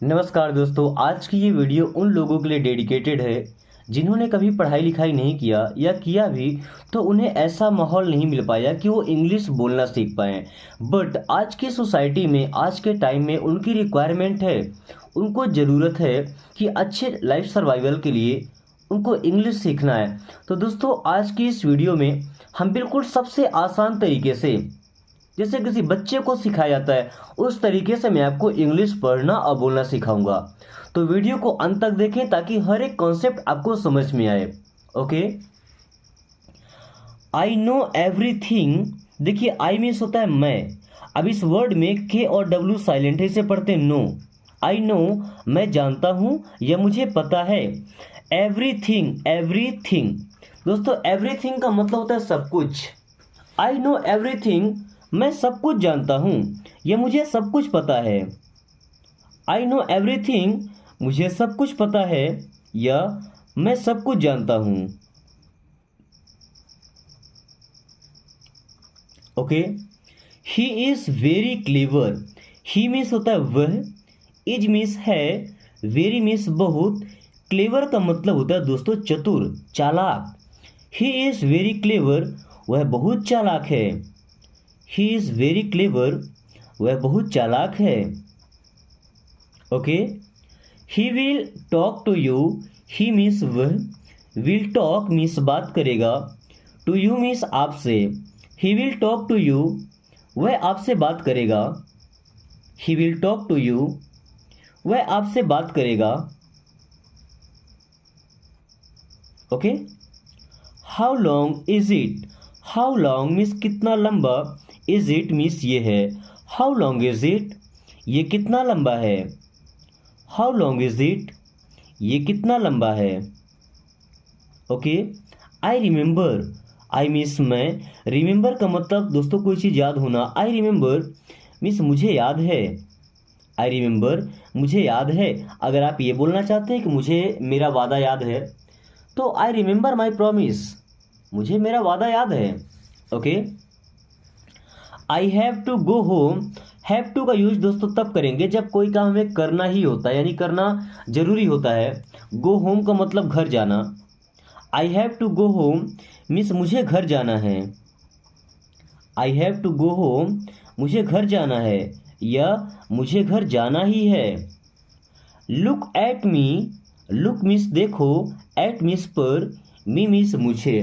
नमस्कार दोस्तों, आज की ये वीडियो उन लोगों के लिए डेडिकेटेड है जिन्होंने कभी पढ़ाई लिखाई नहीं किया या किया भी तो उन्हें ऐसा माहौल नहीं मिल पाया कि वो इंग्लिश बोलना सीख पाएँ। बट आज की सोसाइटी में, आज के टाइम में उनकी रिक्वायरमेंट है, उनको ज़रूरत है कि अच्छे लाइफ सर्वाइवल के लिए उनको इंग्लिश सीखना है। तो दोस्तों, आज की इस वीडियो में हम बिल्कुल सबसे आसान तरीके से, जैसे किसी बच्चे को सिखाया जाता है, उस तरीके से मैं आपको इंग्लिश पढ़ना और बोलना सिखाऊंगा। तो वीडियो को अंत तक देखें ताकि हर एक कॉन्सेप्ट आपको समझ में आए। Okay, I know everything. देखिए, आई मीन्स होता है मैं। अब इस वर्ड में के और डब्ल्यू साइलेंट है, इसे पढ़ते हैं नो। आई नो, मैं जानता हूं या मुझे पता है। एवरीथिंग, एवरीथिंग दोस्तों, एवरीथिंग का मतलब होता है सब कुछ। आई नो एवरीथिंग, मैं सब कुछ जानता हूँ या मुझे सब कुछ पता है। आई नो एवरीथिंग, मुझे सब कुछ पता है या मैं सब कुछ जानता हूँ। Okay, he is very clever. He means होता है वह, इज मीन्स है, वेरी मीन्स बहुत, क्लेवर का मतलब होता है दोस्तों चतुर, चालाक। ही इज़ वेरी क्लेवर, वह बहुत चालाक है। ही इज़ वेरी क्लेवर, वह बहुत चालाक है। Okay, he will talk to you. He means वह, विल टॉक मीन्स बात करेगा, टू यू मीन्स आपसे। He will talk to you, वह आपसे बात करेगा। He will talk to you, वह आपसे बात करेगा। Okay, how long is it. How long means कितना लंबा, इज इट मीन्स ये है। हाउ लॉन्ग इज इट, ये कितना लंबा है। हाउ लॉन्ग इज इट, ये कितना लंबा है। Okay, I remember. I means मैं, रिमेंबर का मतलब दोस्तों कोई चीज़ याद होना। आई रिमेंबर मीन्स मुझे याद है। आई रिमेंबर, मुझे याद है। अगर आप ये बोलना चाहते हैं कि मुझे मेरा वादा याद है, तो आई रिमेंबर माई प्रॉमिस, मुझे मेरा वादा याद है। Okay, I have to go home. Have to का यूज दोस्तों तब करेंगे जब कोई काम हमें करना ही होता है, यानी करना जरूरी होता है। गो होम का मतलब घर जाना। I have to go home means मुझे घर जाना है। I have to go home, मुझे घर जाना है या मुझे घर जाना ही है। Look at me. Look means देखो, एट मीन्स पर, मी मीन्स मुझे।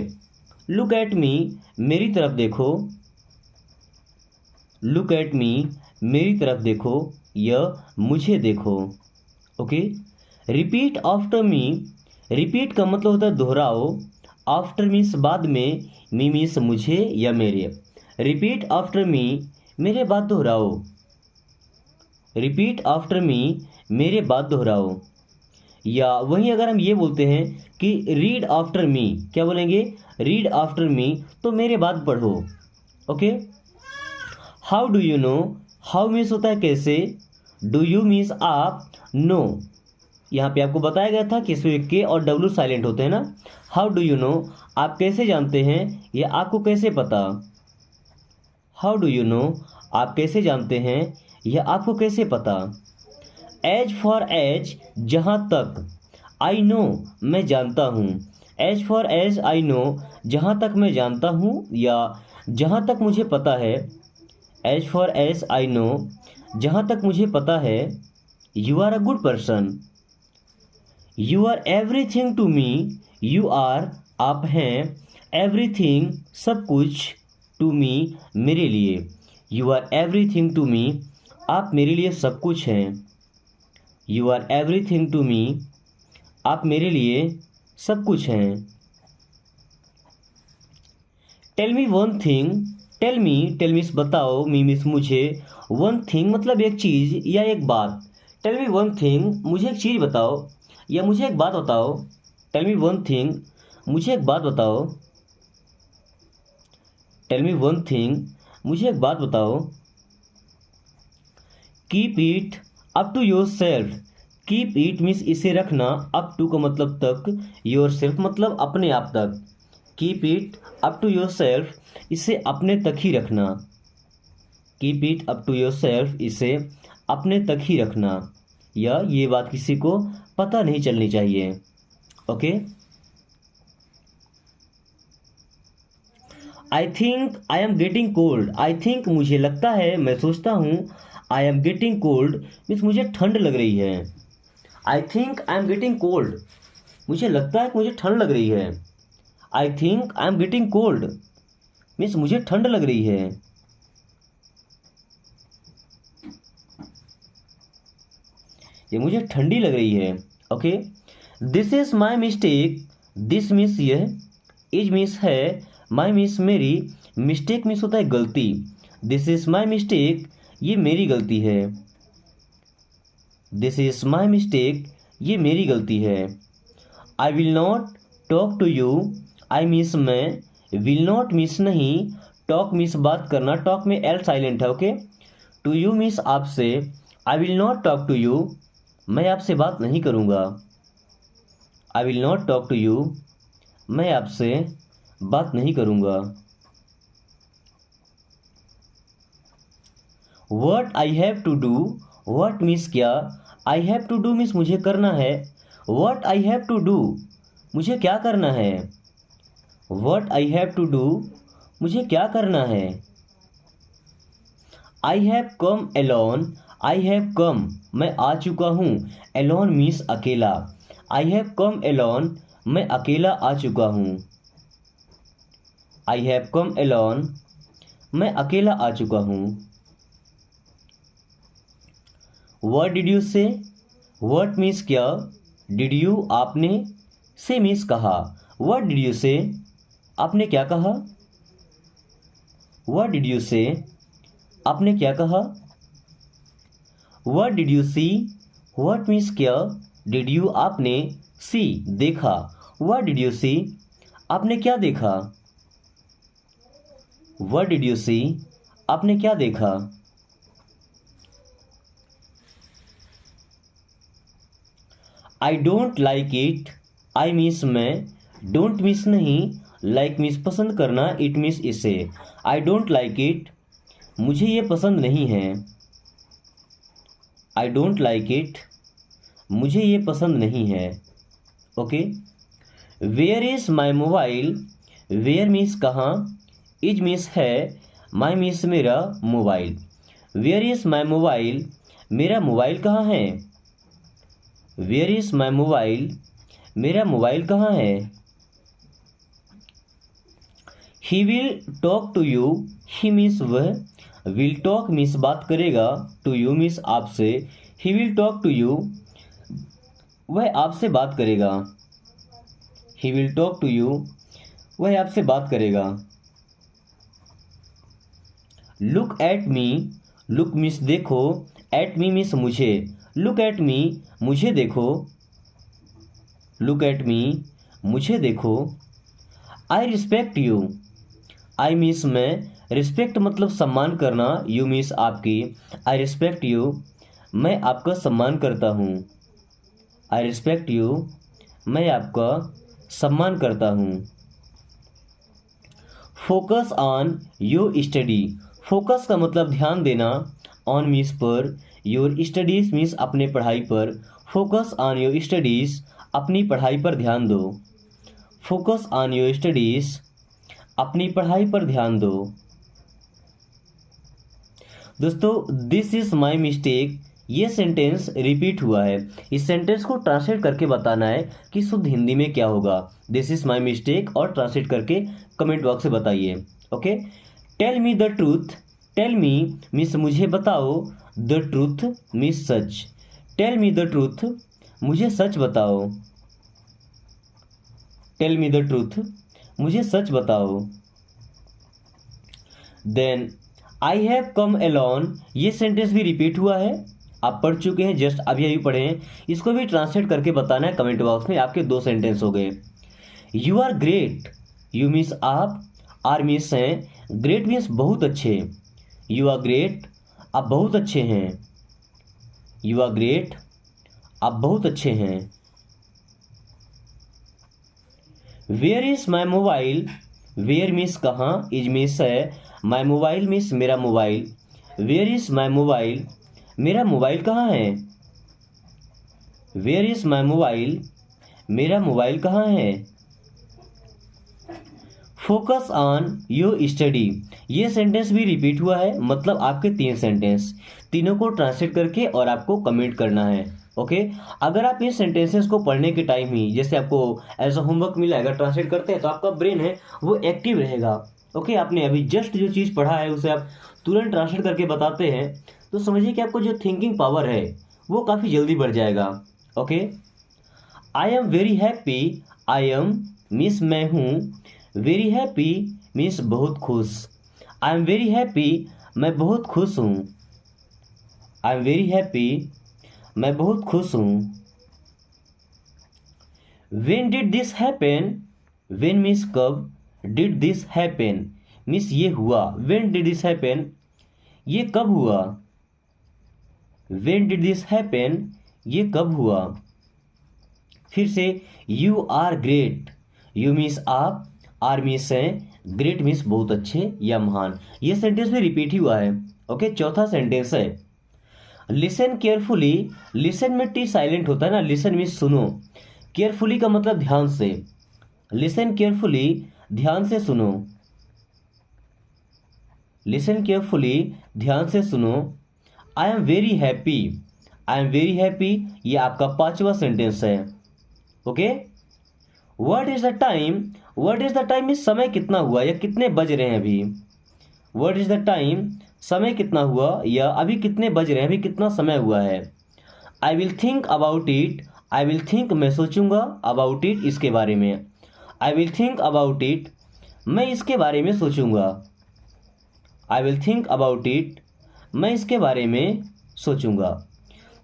लुक एट मी, मेरी तरफ देखो। लुक एट मी, मेरी तरफ देखो या मुझे देखो। Okay, repeat after me. Repeat का मतलब होता है दोहराओ। आफ्टर मीन्स बाद में, मी मीन्स मुझे या मेरे। रिपीट आफ्टर मी, मेरे बाद दोहराओ। रिपीट आफ्टर मी, मेरे बाद दोहराओ। या वहीं अगर हम ये बोलते हैं कि रीड आफ्टर मी, क्या बोलेंगे? रीड आफ्टर मी, तो मेरे बाद पढ़ो। Okay, how do you know. How means होता है कैसे, डू यू मीन्स आप, नो यहाँ पे आपको बताया गया था कि इसमें के और डब्ल्यू साइलेंट होते हैं ना। हाउ डू यू नो, आप कैसे जानते हैं या आपको कैसे पता। हाउ डू यू नो, आप कैसे जानते हैं या आपको कैसे पता। एज फॉर एज, जहाँ तक। आई नो, मैं जानता हूँ। As far as I know, जहाँ तक मैं जानता हूँ या जहाँ तक मुझे पता है। As far as I know, जहाँ तक मुझे पता है। You are a good person. You are everything to me. You are, आप हैं, एवरीथिंग, सब कुछ, टू मी, मेरे लिए। You are everything to me, आप मेरे लिए सब कुछ हैं। You are everything to me, आप मेरे लिए सब कुछ हैं। Tell me one thing. Tell me, tell means बताओ, मी मीन्स मुझे, वन थिंग मतलब एक चीज़ या एक बात। टेल मी वन थिंग, मुझे एक चीज़ बताओ या मुझे एक बात बताओ। टेल मी वन थिंग, मुझे एक बात बताओ। टेल मी वन थिंग, मुझे एक बात बताओ। Keep it up to yourself. Keep it means इसे रखना, अप टू का मतलब तक, योर सेल्फ मतलब अपने आप तक। Keep it up to yourself, इसे अपने तक ही रखना। Keep it up to yourself, इसे अपने तक ही रखना। या ये बात किसी को पता नहीं चलनी चाहिए। Okay, I think I am getting cold. I think मुझे लगता है, मैं सोचता हूँ, I am getting cold means मुझे ठंड लग रही है। I think I am getting cold, मुझे लगता है कि मुझे ठंड लग रही है। I think I am getting cold means मुझे ठंड लग रही है। ये मुझे ठंडी लग रही है। Okay, this is my mistake. This means यह, इज मीन्स है, माई मीन्स मेरी, मिस्टेक मीन्स होता है गलती। दिस इज माई मिस्टेक, ये मेरी गलती है। दिस इज माई मिस्टेक, ये मेरी गलती है। I will not talk to you. I means मैं, विल नॉट मीन्स नहीं, टॉक मीन्स बात करना, टॉक में एल साइलेंट है। ओके, टू यू मीन्स आपसे। I will not talk to you, मैं आपसे बात नहीं करूँगा। I will not talk to you, मैं आपसे बात नहीं करूँगा। What I have to do. What means क्या, I have to do means मुझे करना है। What I have to do, मुझे क्या करना है। What I have to do, मुझे क्या करना है। I have come alone. I have come, मैं आ चुका हूँ, एलोन मीन्स अकेला। आई हैव कम एलोन, मैं अकेला आ चुका हूँ। आई हैव कम एलोन, मैं अकेला आ चुका हूँ। व्हाट डिड यू से। व्हाट मीन्स क्या, डिड यू आपने, से मीन्स कहा। व्हाट डिड यू से, आपने क्या कहा। व्हाट डिड यू से, आपने क्या कहा। What did you see. What means क्या, डिड यू आपने, सी देखा। व्हाट डिड यू सी, आपने क्या देखा। व्हाट डिड यू सी, आपने क्या देखा। I don't like it. I means मैं, डोंट मीन्स नहीं, लाइक मीन्स पसंद करना, इट मीन्स इसे। आई डोंट लाइक इट, मुझे ये पसंद नहीं है। आई डोंट लाइक इट, मुझे ये पसंद नहीं है। Okay, where is my mobile. Where means कहाँ, इज मीन्स है, माई मीन्स मेरा, mobile. Where is my mobile, मेरा मोबाइल कहाँ है। वेयर इज़ माई मोबाइल, मेरा मोबाइल कहाँ है। He will talk to you. He means वह, विल टॉक मीन्स बात करेगा, टू यू मीन्स आपसे। He will talk to you, वह आपसे बात करेगा। He will talk to you, वह आपसे बात करेगा। Look at me. Look means देखो, एट मी मीन्स मुझे। लुक एट मी, मुझे देखो। लुक एट मी, मुझे देखो। I respect you. I means मैं, रिस्पेक्ट मतलब सम्मान करना, यू मीन्स आपकी। आई रिस्पेक्ट यू, मैं आपका सम्मान करता हूँ। आई रिस्पेक्ट यू, मैं आपका सम्मान करता हूँ। Focus on your study. Focus का मतलब ध्यान देना, ऑन मीन्स पर, योर स्टडीज मीन्स अपने पढ़ाई पर। फोकस ऑन योर स्टडीज, अपनी पढ़ाई पर ध्यान दो। फोकस ऑन योर स्टडीज, अपनी पढ़ाई पर ध्यान दो। दोस्तों, दिस इज माई मिस्टेक, ये सेंटेंस रिपीट हुआ है। इस सेंटेंस को ट्रांसलेट करके बताना है कि शुद्ध हिंदी में क्या होगा। दिस इज माई मिस्टेक और ट्रांसलेट करके कमेंट बॉक्स में बताइए। Okay, tell me the truth. Tell me means मुझे बताओ, द ट्रूथ मीन्स सच। टेल मी द ट्रूथ, मुझे सच बताओ। टेल मी द ट्रूथ, मुझे सच बताओ। Then I have come alone, ये सेंटेंस भी रिपीट हुआ है, आप पढ़ चुके हैं, जस्ट अभी अभी पढ़े हैं। इसको भी ट्रांसलेट करके बताना है कमेंट बॉक्स में। आपके 2 सेंटेंस हो गए। You are great. You means आप, आर मीन्स हैं, ग्रेट मीन्स बहुत अच्छे। यू आर ग्रेट, आप बहुत अच्छे हैं। यू आर ग्रेट, आप बहुत अच्छे हैं। Where is my mobile. Where means कहाँ, इज मीन्स है, माई मोबाइल मीन्स मेरा mobile. Where is my mobile, मेरा मोबाइल कहाँ है। वेयर इज़ माई मोबाइल, मेरा मोबाइल कहाँ है। फोकस ऑन योर स्टडी, ये सेंटेंस भी रिपीट हुआ है, मतलब आपके 3 सेंटेंस, तीनों को ट्रांसलेट करके और आपको कमेंट करना है। ओके, अगर आप इन सेंटेंसेस को पढ़ने के टाइम ही जैसे आपको एज अ होमवर्क मिला, अगर ट्रांसलेट करते हैं तो आपका ब्रेन है वो एक्टिव रहेगा। ओके, आपने अभी जस्ट जो चीज़ पढ़ा है उसे आप तुरंत ट्रांसलेट करके बताते हैं तो समझिए कि आपको जो थिंकिंग पावर है वो काफ़ी जल्दी बढ़ जाएगा। Okay, I am very happy, I am means मैं हूँ, वेरी हैप्पी मीन्स बहुत खुश, आई एम वेरी हैप्पी मैं बहुत खुश हूँ, आई एम वेरी हैप्पी मैं बहुत खुश हूँ। When did this happen, when means कब, डिड दिस हैपन मीन्स ये हुआ, वेन डिड दिस हैपन ये कब हुआ, वेन डिड दिस हैपन ये कब हुआ। फिर से you are great, you means आप, आर मीन्स हैं, ग्रेट मीन्स बहुत अच्छे या महान, ये सेंटेंस भी रिपीट ही हुआ है। ओके, चौथा सेंटेंस है लिसन केयरफुली, लिसन में टी साइलेंट होता है ना, लिसन मीन्स सुनो, केयरफुली का मतलब ध्यान से, लिसन केयरफुली ध्यान से सुनो, लिसन केयरफुली ध्यान से सुनो। I am very happy, I am very happy ये आपका 5वां सेंटेंस है। Okay, what is the time, what is the time इस समय कितना हुआ या कितने बज रहे हैं अभी, व्हाट इज द टाइम समय कितना हुआ या अभी कितने बज रहे हैं, अभी कितना समय हुआ है। I will think about it, I will think मैं सोचूंगा, अबाउट इट इसके बारे में, I will think about it मैं इसके बारे में सोचूंगा, I will think about it मैं इसके बारे में सोचूंगा।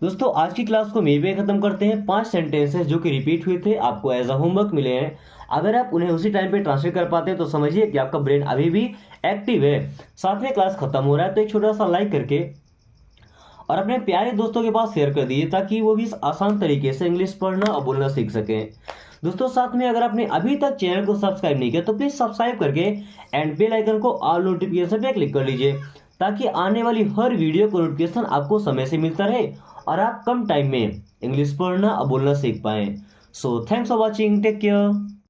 दोस्तों आज की क्लास को यहीं पे खत्म करते हैं। 5 सेंटेंसेस जो कि रिपीट हुए थे आपको एज अ होमवर्क मिले हैं, अगर आप उन्हें उसी टाइम पे ट्रांसलेट कर पाते हैं तो समझिए कि आपका ब्रेन अभी भी एक्टिव है। साथ में क्लास खत्म हो रहा है तो एक छोटा सा लाइक करके और अपने प्यारे दोस्तों के पास शेयर कर दीजिए ताकि वो भी इस आसान तरीके से इंग्लिश पढ़ना और बोलना सीख सकें। दोस्तों साथ में अगर आपने अभी तक चैनल को सब्सक्राइब नहीं किया तो प्लीज सब्सक्राइब करके एंड बेल आइकन को ऑल नोटिफिकेशन पे क्लिक कर लीजिए ताकि आने वाली हर वीडियो को नोटिफिकेशन आपको समय से मिलता रहे और आप कम टाइम में इंग्लिश पढ़ना और बोलना सीख पाएं। So thanks for watching, take care.